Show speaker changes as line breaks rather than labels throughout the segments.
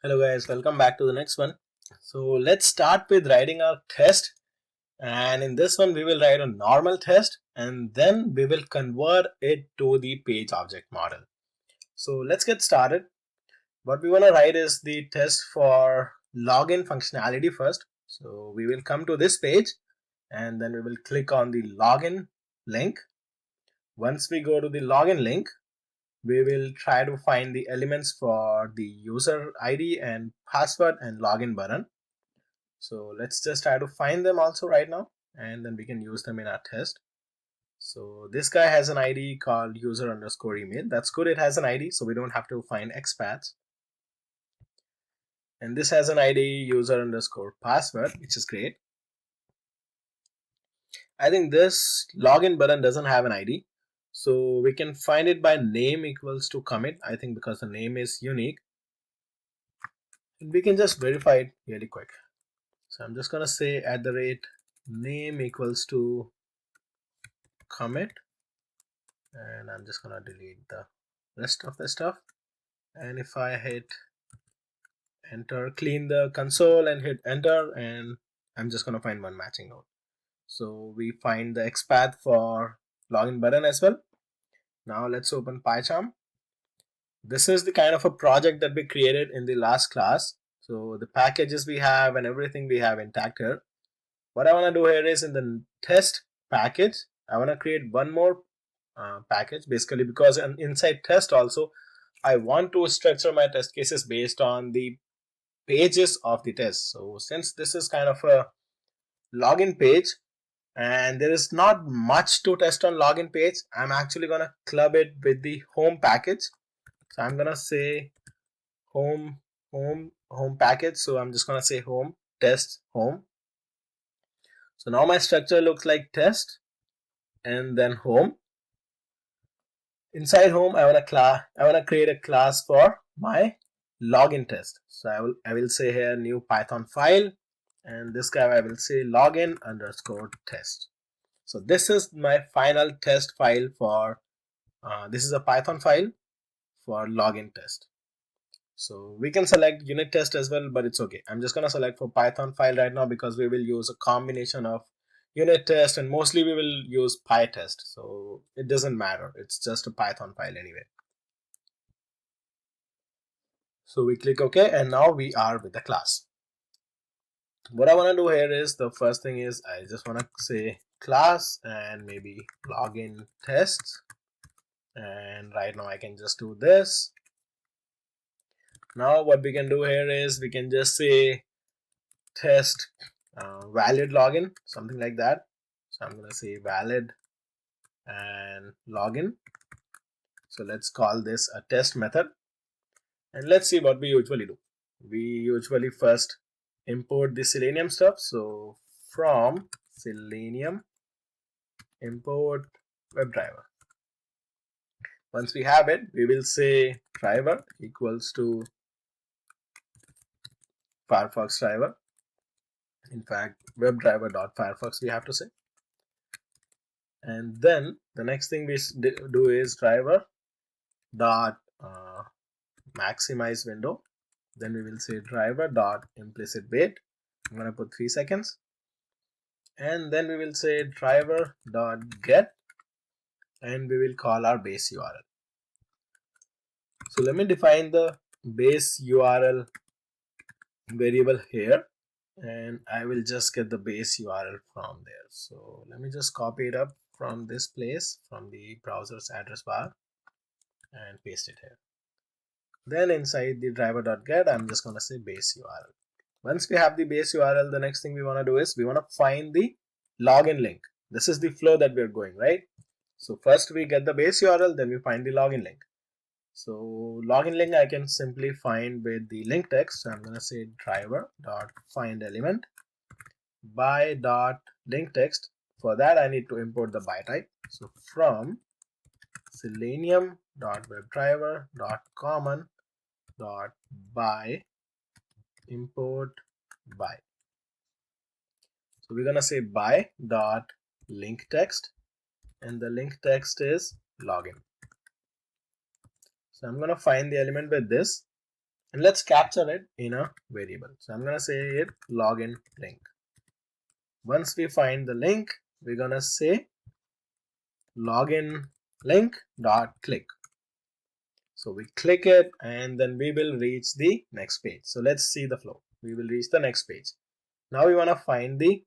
Hello guys, welcome back to the next one. So let's start with writing our test, and in this one we will write a normal test and then we will convert it to the page object model. So let's get started. What we want to write is the test for login functionality first. So we will come to this page and then we will click on the login link. Once we go to the login link, we will try to find the elements for the user ID and password and login button. So let's just try to find them also right now, and then we can use them in our test. So this guy has an ID called user underscore email. That's good, it has an ID, so we don't have to find expats. And this has an ID user underscore password, which is great. I think this login button doesn't have an ID, so we can find it by name equals to commit. I think because the name is unique, we can just verify it really quick. So I'm just gonna say at the rate name equals to commit, and I'm just gonna delete the rest of the stuff. And if I hit enter, clean the console and hit enter, and I'm just gonna find one matching node. So we find the XPath for login button as well. Now let's open PyCharm. This is the kind of a project that we created in the last class. So the packages we have and everything we have intact here. What I want to do here is in the test package, I want to create one more package, basically because inside test also I want to structure my test cases based on the pages of the test. So since this is kind of a login page and there is not much to test on login page, I'm actually gonna club it with the home package. So I'm gonna say home package. So I'm just gonna say home test home. So now my structure looks like test and then home. Inside home, I want to create a class for my login test. So I will say here new Python file, and this guy I will say login underscore test. So this is my final test file for this is a Python file for login test. So we can select unit test as well, but it's okay. I'm just gonna select for Python file right now because we will use a combination of unit test and mostly we will use PyTest. So it doesn't matter. It's just a Python file anyway. So we click OK, and now we are with the class. What I want to do here is the first thing is I just want to say class and maybe login tests. And right now I can just do this. Now what we can do here is we can just say test valid login, something like that. So I'm going to say valid and login. So let's call this a test method. And let's see what we usually do. We usually first import the Selenium stuff. So from Selenium import WebDriver. Once we have it, we will say driver equals to Firefox driver. In fact, WebDriver.Firefox we have to say. And then the next thing we do is driver dot maximize window. Then we will say driver dot implicit wait. I'm going to put 3 seconds. And then we will say driver dot get, and we will call our base URL. So let me define the base URL variable here, and I will just get the base URL from there. So let me just copy it up from this place, from the browser's address bar, and paste it here. Then inside the driver.get, I'm just going to say base URL. Once we have the base URL, the next thing we want to do is we want to find the login link. This is the flow that we're going, right? So first we get the base URL, then we find the login link. So login link I can simply find with the link text. So I'm going to say driver dot find element by dot link text. For that I need to import the by type. So from selenium dot webdriver dot common dot by import by. So we're gonna say by dot link text, and the link text is login. So I'm gonna find the element with this. and let's capture it in a variable. So I'm gonna say it login link. Once we find the link, we're gonna say login link dot click. So we click it and then we will reach the next page. So let's see the flow. We will reach the next page. Now we want to find the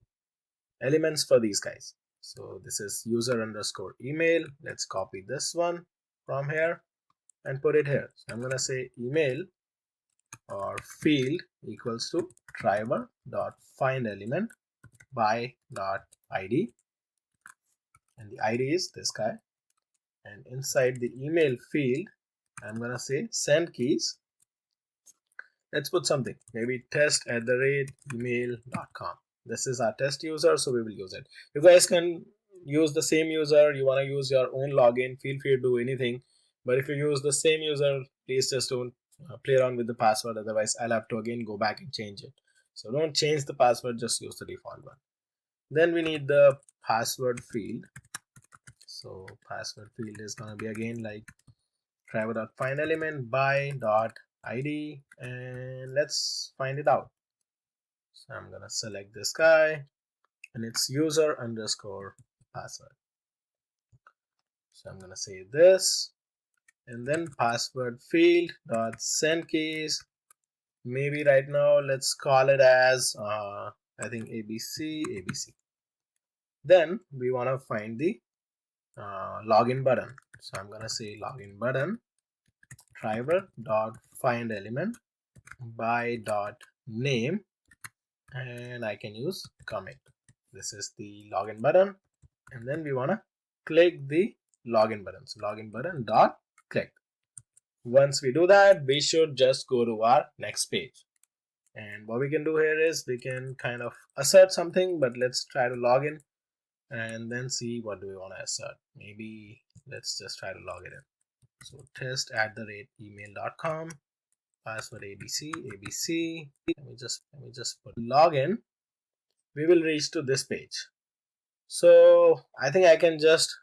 elements for these guys. So this is user underscore email. Let's copy this one from here and put it here. So I'm going to say email or field equals to driver dot find element by dot id, and the id is this guy, and inside the email field I'm gonna say send keys. Let's put something, maybe test@email.com. This is our test user, so we will use it. You guys can use the same user. You want to use your own login, feel free to do anything, but if you use the same user, please just don't play around with the password, otherwise I'll have to again go back and change it. So don't change the password, just use the default one. Then we need the password field. So password field is going to be again like driver.find element by dot id, and let's find it out. So I'm gonna select this guy and it's user underscore password. So I'm gonna say this, and then password field dot send keys. Maybe right now let's call it as I think ABC. Then we want to find the login button. So I'm gonna say login button driver dot find element by dot name, and I can use commit. This is the login button, and then we want to click the login button. So login button dot click. Once we do that, we should just go to our next page. And what we can do here is we can kind of assert something, but let's try to log in and then see what do we want to assert. Maybe let's just try to log it in. So test@email.com, password ABC. Let me just put login. We will reach to this page. So I think I can just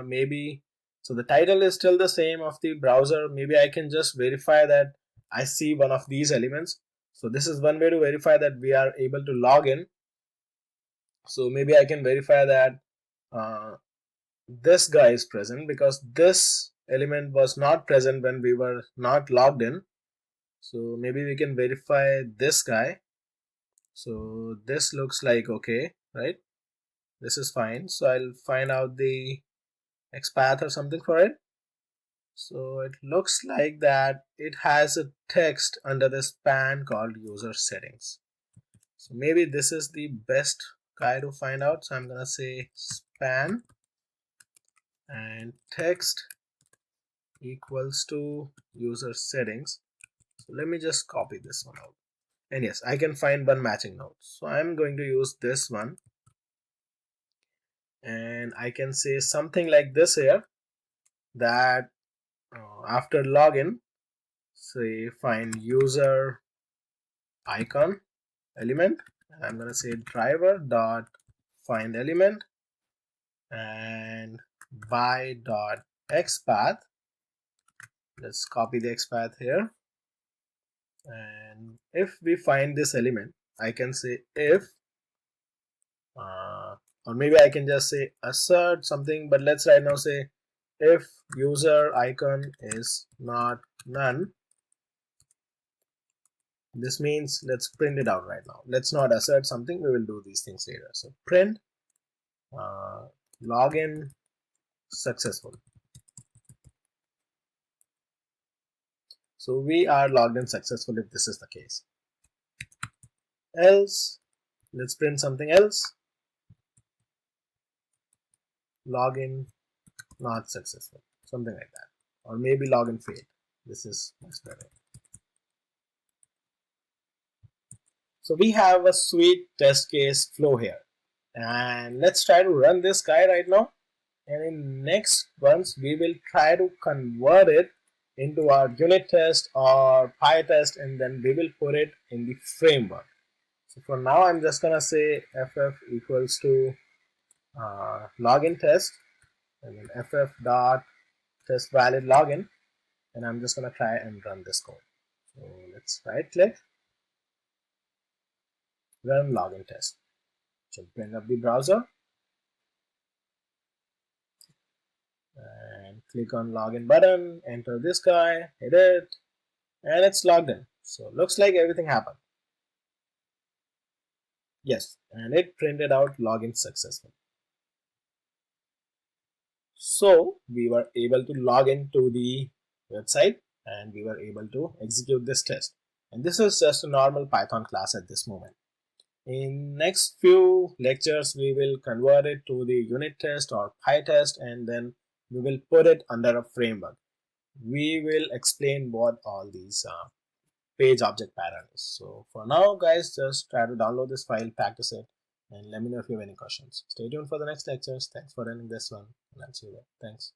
maybe, so the title is still the same of the browser. Maybe I can just verify that I see one of these elements. So this is one way to verify that we are able to log in. So maybe I can verify that this guy is present, because this element was not present when we were not logged in. So maybe we can verify this guy. So this looks like okay, right? This is fine. So I'll find out the XPath or something for it. So it looks like that it has a text under this span called user settings. So maybe this is the best guy to find out. So I'm gonna say span and text equals to user settings. So let me just copy this one out. And yes, I can find one matching node. So I'm going to use this one. And I can say something like this here, that after login, say find user icon element. I'm going to say driver dot find element and by dot XPath. Let's copy the XPath here. And if we find this element, I can say if or maybe I can just say assert something, but let's right now say if user icon is not none. This means let's print it out right now. Let's not assert something, we will do these things later. So print login successful. So we are logged in successful if this is the case. Else, let's print something else. Login not successful, something like that, or maybe login failed. This is much better. So we have a sweet test case flow here, and let's try to run this guy right now. And in next ones we will try to convert it into our unit test or PyTest, and then we will put it in the framework. So for now I'm just gonna say ff equals to login test, and then ff dot test valid login, and I'm just gonna try and run this code. So let's right click, run login test. So bring up the browser and click on login button, enter this guy, hit it, and it's logged in. So looks like everything happened. Yes, and it printed out login successful. So we were able to log into the website and we were able to execute this test. And this is just a normal Python class at this moment. In next few lectures, we will convert it to the unit test or PyTest, and then we will put it under a framework. We will explain what all these page object pattern is. So for now, guys, just try to download this file, practice it, and let me know if you have any questions. Stay tuned for the next lectures. Thanks for running this one, and I'll see you there. Thanks.